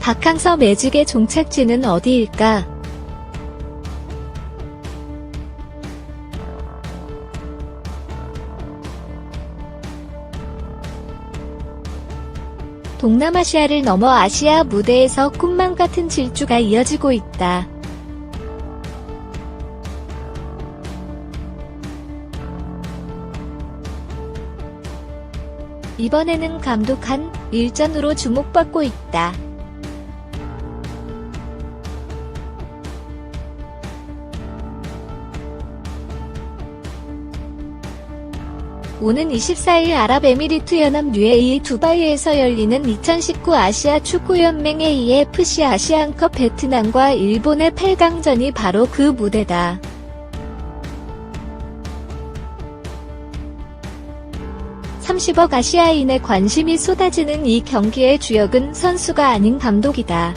박항서 매직의 종착지는 어디일까? 동남아시아를 넘어 아시아 무대에서 꿈만 같은 질주가 이어지고 있다. 이번에는 감독한 일전으로 주목받고 있다. 오는 24일 아랍에미리트 연합 UAE 두바이에서 열리는 2019 아시아 축구연맹 AFC 아시안컵 베트남과 일본의 8강전이 바로 그 무대다. (30억) 아시아인의 관심이 쏟아지는 이 경기의 주역은 선수가 아닌 감독이다.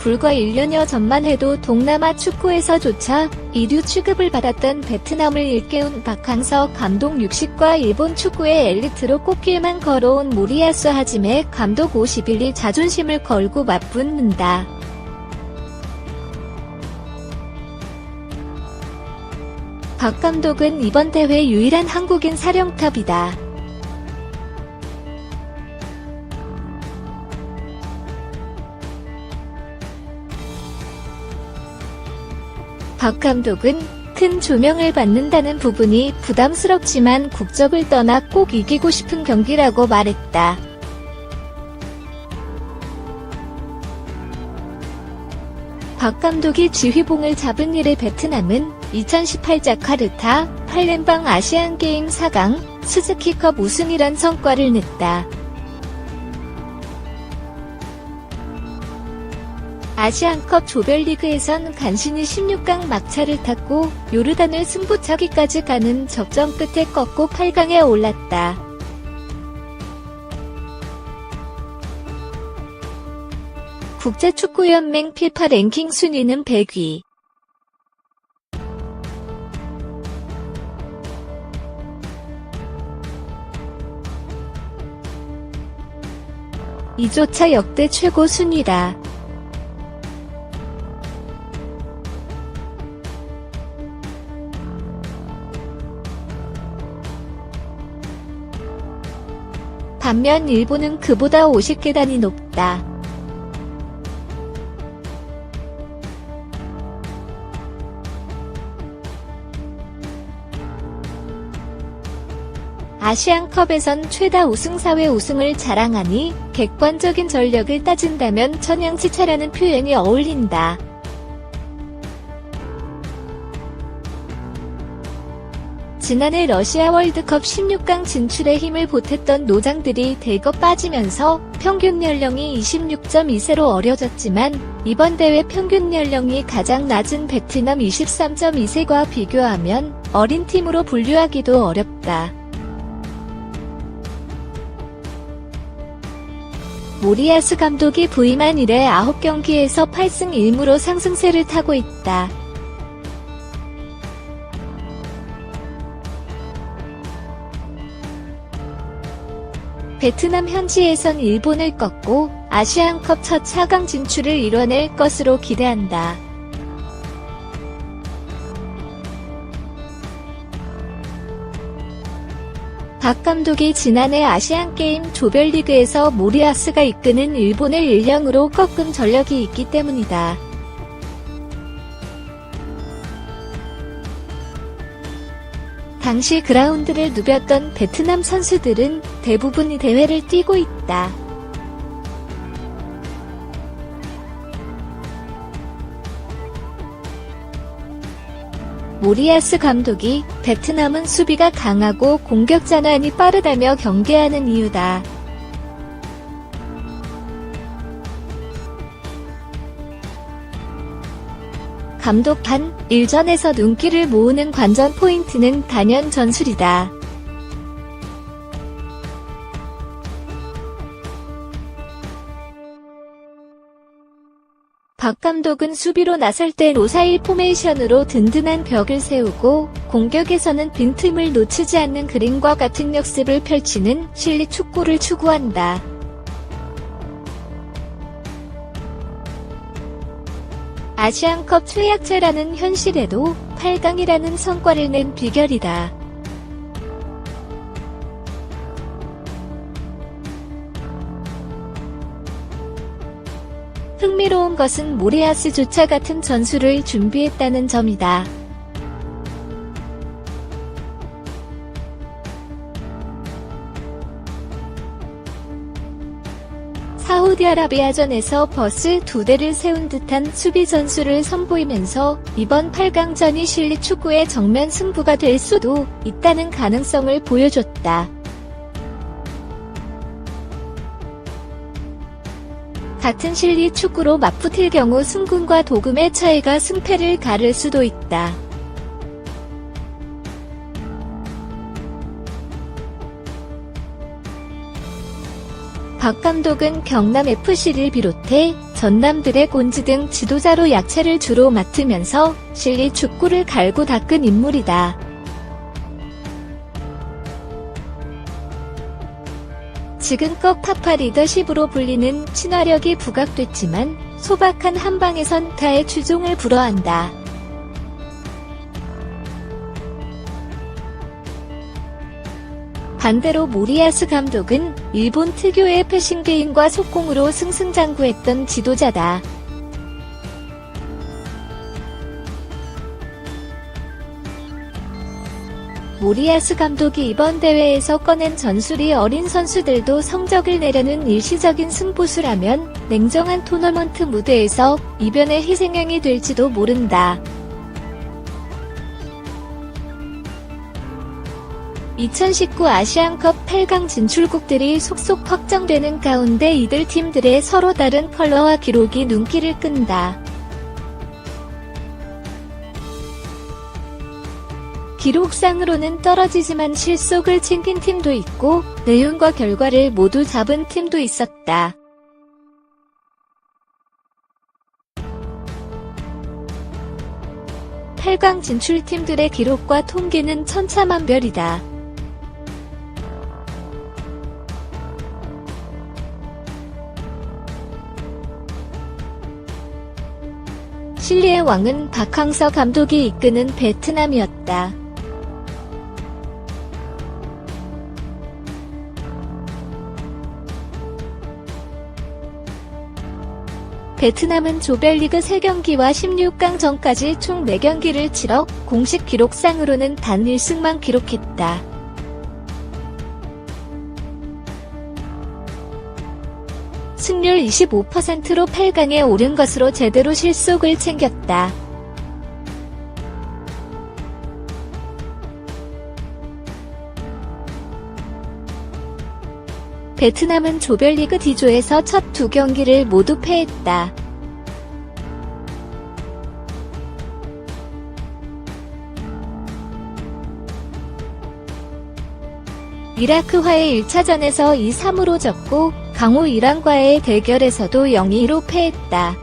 불과 1년여 전만 해도 동남아 축구에서조차 이류 취급을 받았던 베트남을 일깨운 박항서 감독 60과 일본 축구의 엘리트로 꼽길만 걸어온 모리야스 하짐의 감독 51이 자존심을 걸고 맞붙는다. 박 감독은 이번 대회 유일한 한국인 사령탑이다. 박 감독은 큰 조명을 받는다는 부분이 부담스럽지만 국적을 떠나 꼭 이기고 싶은 경기라고 말했다. 박 감독이 지휘봉을 잡은 이래 베트남은 2018 자카르타 팔렘방 아시안게임 4강 스즈키컵 우승이란 성과를 냈다. 아시안컵 조별리그에선 간신히 16강 막차를 탔고 요르단을 승부차기까지 가는 접전 끝에 꺾고 8강에 올랐다. 국제축구연맹 피파 랭킹 순위는 100위. 이조차 역대 최고 순위다. 반면 일본은 그보다 50계단이 높다. 아시안컵에선 최다 우승 4회 우승을 자랑하니 객관적인 전력을 따진다면 천양지차라는 표현이 어울린다. 지난해 러시아 월드컵 16강 진출에 힘을 보탰던 노장들이 대거 빠지면서 평균 연령이 26.2세로 어려졌지만 이번 대회 평균 연령이 가장 낮은 베트남 23.2세과 비교하면 어린 팀으로 분류하기도 어렵다. 모리야스 감독이 부임한 이래 9경기에서 8승 1무로 상승세를 타고 있다. 베트남 현지에선 일본을 꺾고 아시안컵 첫 4강 진출을 이뤄낼 것으로 기대한다. 박 감독이 지난해 아시안게임 조별리그에서 모리야스가 이끄는 일본을 1-0으로 꺾은 전력이 있기 때문이다. 당시 그라운드를 누볐던 베트남 선수들은 대부분이 대회를 뛰고 있다. 모리야스 감독이 베트남은 수비가 강하고 공격 전환이 빠르다며 경계하는 이유다. 감독한 일전에서 눈길을 모으는 관전 포인트는 단연 전술이다. 박 감독은 수비로 나설 때 5-4-1 포메이션으로 든든한 벽을 세우고 공격에서는 빈틈을 놓치지 않는 그림과 같은 역습을 펼치는 실리 축구를 추구한다. 아시안컵 최약체라는 현실에도 8강이라는 성과를 낸 비결이다. 흥미로운 것은 모리아스조차 같은 전술을 준비했다는 점이다. 사우디아라비아전에서 버스 2대를 세운 듯한 수비 전술을 선보이면서 이번 8강전이 실리 축구의 정면 승부가 될 수도 있다는 가능성을 보여줬다. 같은 실리 축구로 맞붙을 경우 승군과 도금의 차이가 승패를 가를 수도 있다. 박 감독은 경남FC를 비롯해 전남 드래곤즈 등 지도자로 약체를 주로 맡으면서 실리 축구를 갈고 닦은 인물이다. 지금껏 파파 리더십으로 불리는 친화력이 부각됐지만 소박한 한방에선 타의 추종을 불허한다. 반대로 모리아스 감독은 일본 특유의 패싱 게임과 속공으로 승승장구했던 지도자다. 모리아스 감독이 이번 대회에서 꺼낸 전술이 어린 선수들도 성적을 내려는 일시적인 승부수라면 냉정한 토너먼트 무대에서 이변의 희생양이 될지도 모른다. 2019 아시안컵 8강 진출국들이 속속 확정되는 가운데 이들 팀들의 서로 다른 컬러와 기록이 눈길을 끈다. 기록상으로는 떨어지지만 실속을 챙긴 팀도 있고 내용과 결과를 모두 잡은 팀도 있었다. (8강) 진출팀들의 기록과 통계는 천차만별이다. 실리의 왕은 박항서 감독이 이끄는 베트남이었다. 베트남은 조별리그 3경기와 16강전까지 총 4경기를 치러 공식 기록상으로는 단 1승만 기록했다. 승률 25%로 8강에 오른 것으로 제대로 실속을 챙겼다. 베트남은 조별리그 D조에서 첫 2경기를 모두 패했다. 이라크와의 1차전에서 2-3으로 졌고 강호 이란과의 대결에서도 0-2로 패했다.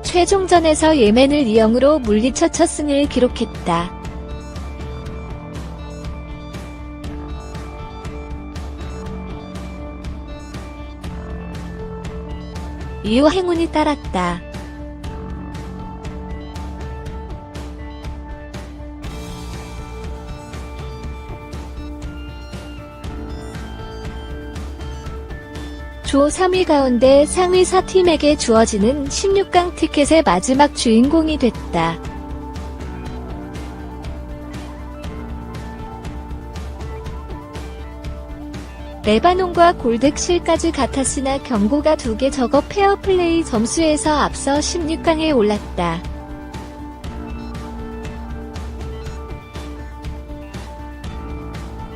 최종전에서 예멘을 2-0으로 물리쳐 첫 승을 기록했다. 이후 행운이 따랐다. 조 3위 가운데 상위 4팀에게 주어지는 16강 티켓의 마지막 주인공이 됐다. 레바논과 골드실까지 같았으나 경고가 2개 적어 페어플레이 점수에서 앞서 16강에 올랐다.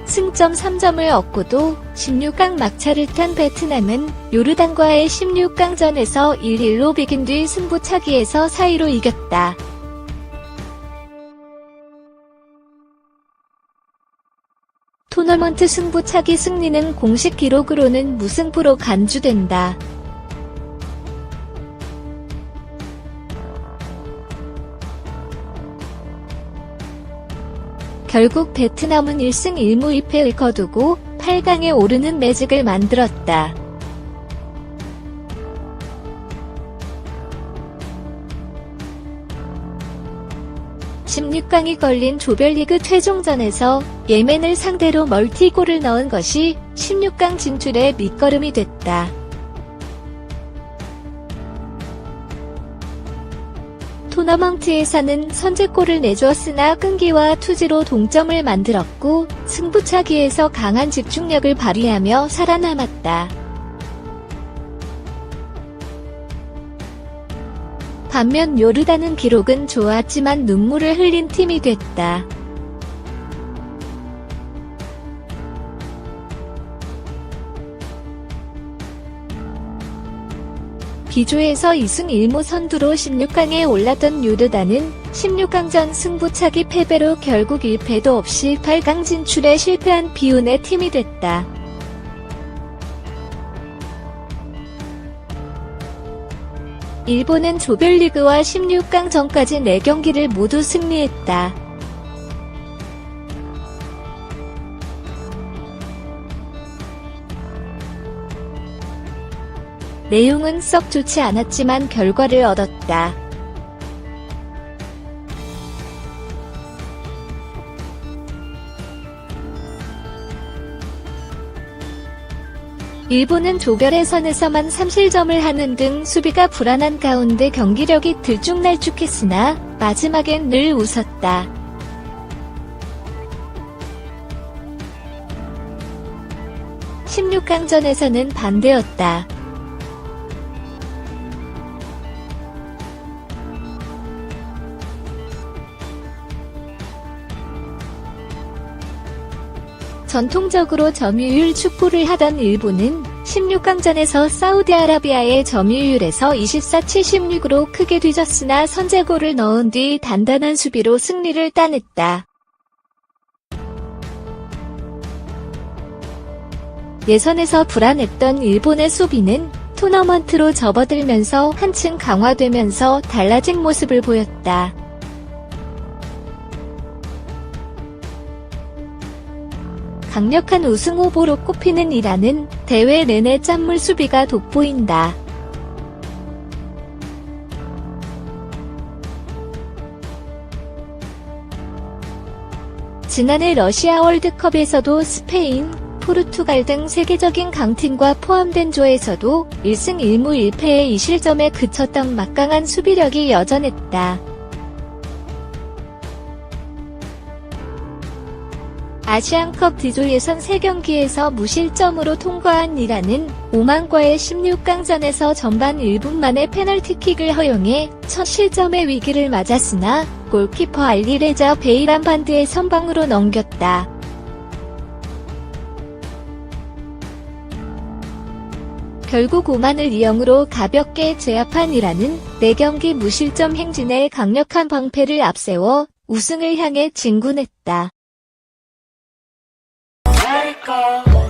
승점 3점을 얻고도 16강 막차를 탄 베트남은 요르단과의 16강전에서 1-1로 비긴 뒤 승부차기에서 4-2로 이겼다. 토너먼트 승부차기 승리는 공식 기록으로는 무승부로 간주된다. 결국 베트남은 1승 1무 1패를 거두고 8강에 오르는 매직을 만들었다. (16강이) 걸린 조별리그 최종전에서 예멘을 상대로 멀티골을 넣은 것이 16강 진출의 밑거름이 됐다. 토너먼트에서는 선제골을 내주었으나 끈기와 투지로 동점을 만들었고 승부차기에서 강한 집중력을 발휘하며 살아남았다. 반면 요르단은 기록은 좋았지만 눈물을 흘린 팀이 됐다. B조에서 2승 1무 선두로 16강에 올랐던 요르단은 16강전 승부차기 패배로 결국 1패도 없이 8강 진출에 실패한 비운의 팀이 됐다. 일본은 조별리그와 16강 전까지 4경기를 모두 승리했다. 내용은 썩 좋지 않았지만 결과를 얻었다. 일본은 조별예선에서만 3실점을 하는 등 수비가 불안한 가운데 경기력이 들쭉날쭉했으나 마지막엔 늘 웃었다. (16강전에서는) 반대였다. 전통적으로 점유율 축구를 하던 일본은 16강전에서 사우디아라비아의 점유율에서 24-76으로 크게 뒤졌으나 선제골을 넣은 뒤 단단한 수비로 승리를 따냈다. 예선에서 불안했던 일본의 수비는 토너먼트로 접어들면서 한층 강화되면서 달라진 모습을 보였다. 강력한 우승 후보로 꼽히는 이란은 대회 내내 짠물 수비가 돋보인다. 지난해 러시아 월드컵에서도 스페인, 포르투갈 등 세계적인 강팀과 포함된 조에서도 1승 1무 1패의 2실점에 그쳤던 막강한 수비력이 여전했다. 아시안컵 D조 예선 3경기에서 무실점으로 통과한 이란은 오만과의 16강전에서 전반 1분 만에 페널티킥을 허용해 첫 실점의 위기를 맞았으나 골키퍼 알리레자 베이란반드의 선방으로 넘겼다. 결국 오만을 2-0으로 가볍게 제압한 이란은 4경기 무실점 행진에 강력한 방패를 앞세워 우승을 향해 진군했다. Let it go.